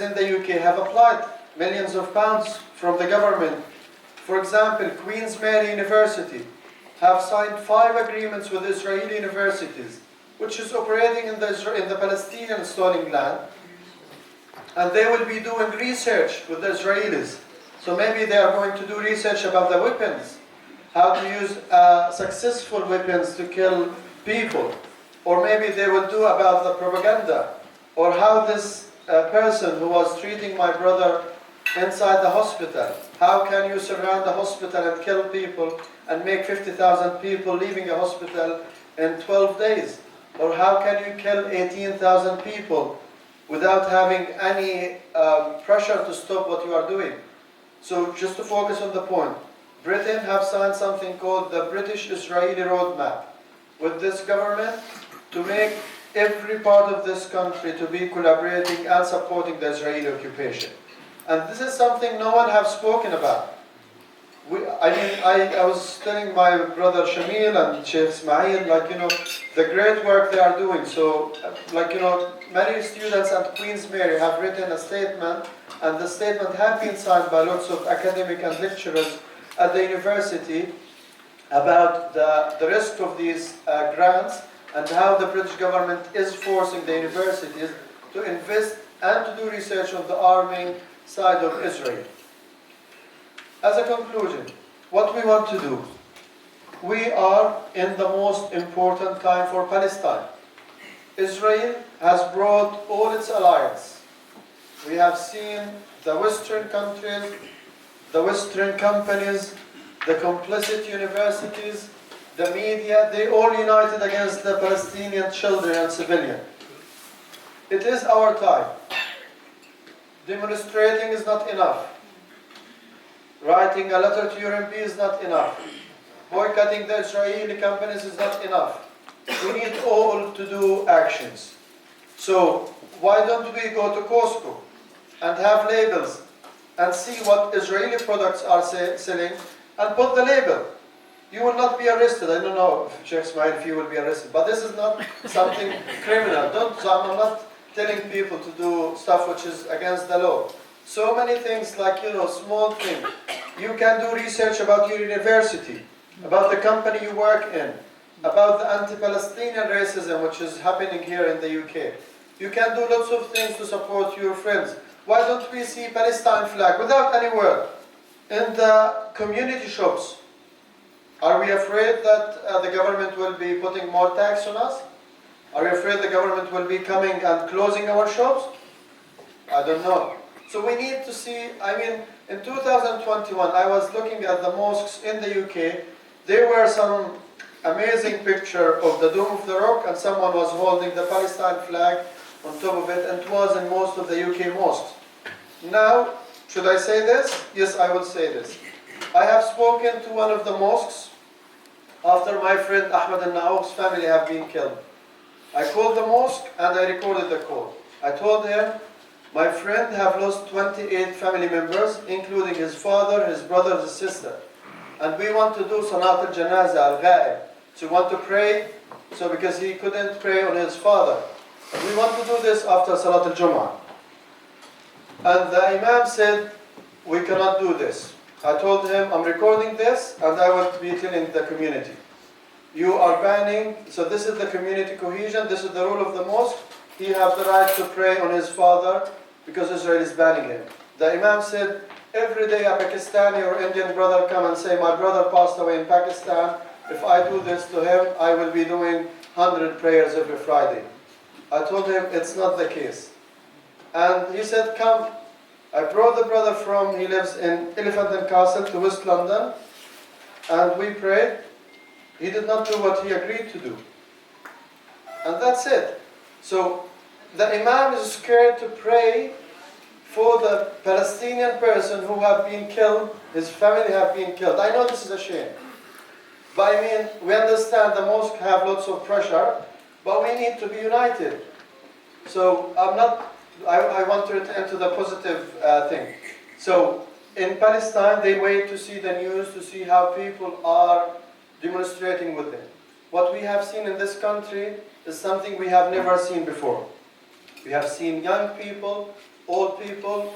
in the UK have applied millions of pounds from the government. For example, Queen's Mary University have signed 5 agreements with Israeli universities, which is operating in the Palestinian stalling land. And they will be doing research with the Israelis. So maybe they are going to do research about the weapons, how to use successful weapons to kill people. Or maybe they will do about the propaganda, or how this person who was treating my brother inside the hospital, how can you surround the hospital and kill people and make 50,000 people leaving a hospital in 12 days? Or how can you kill 18,000 people without having any pressure to stop what you are doing? So just to focus on the point, Britain have signed something called the British-Israeli Roadmap with this government to make every part of this country to be collaborating and supporting the Israeli occupation. And this is something no one have spoken about. I was telling my brother Shamil and Sheikh Ismail, the great work they are doing. So, many students at Queen's Mary have written a statement, and the statement has been signed by lots of academic and lecturers at the university about the risk of these grants and how the British government is forcing the universities to invest and to do research on the arming side of Israel. As a conclusion, what we want to do, we are in the most important time for Palestine. Israel has brought all its allies. We have seen the Western countries, the Western companies, the complicit universities, the media, they all united against the Palestinian children and civilians. It is our time. Demonstrating is not enough. Writing a letter to UNP is not enough. Boycotting the Israeli companies is not enough. We need all to do actions. So why don't we go to Costco and have labels and see what Israeli products are selling and put the label? You will not be arrested. I don't know, Sheikh Ismail, if you will be arrested. But this is not something criminal. I'm not telling people to do stuff which is against the law. So many things small things. You can do research about your university, about the company you work in, about the anti-Palestinian racism which is happening here in the UK. You can do lots of things to support your friends. Why don't we see Palestine flag without any word in the community shops? Are we afraid that the government will be putting more tax on us? Are we afraid the government will be coming and closing our shops? I don't know. So we need to see, in 2021, I was looking at the mosques in the UK. There were some amazing picture of the Dome of the Rock, and someone was holding the Palestine flag on top of it, and it was in most of the UK mosques. Now, should I say this? Yes, I will say this. I have spoken to one of the mosques after my friend Ahmed and Naouk's family have been killed. I called the mosque and I recorded the call. I told him, my friend have lost 28 family members, including his father, his brother, his sister. And we want to do Salat al-Janaza al-Ghaib. So we want to pray, because he couldn't pray on his father. And we want to do this after Salat al-Jum'ah. And the Imam said, we cannot do this. I told him, I'm recording this and I will be telling the community. You are banning, so this is the community cohesion, this is the rule of the mosque. He has the right to pray on his father because Israel is banning him. The Imam said, every day a Pakistani or Indian brother come and say, my brother passed away in Pakistan. If I do this to him, I will be doing 100 prayers every Friday. I told him, it's not the case. And he said, come. I brought the brother he lives in Elephant and Castle to West London, and we prayed. He did not do what he agreed to do. And that's it. So the Imam is scared to pray for the Palestinian person who have been killed, his family have been killed. I know this is a shame. But we understand the mosque have lots of pressure, but we need to be united. So I want to return to the positive thing. So in Palestine, they wait to see the news, to see how people are demonstrating with them. What we have seen in this country is something we have never seen before. We have seen young people old people,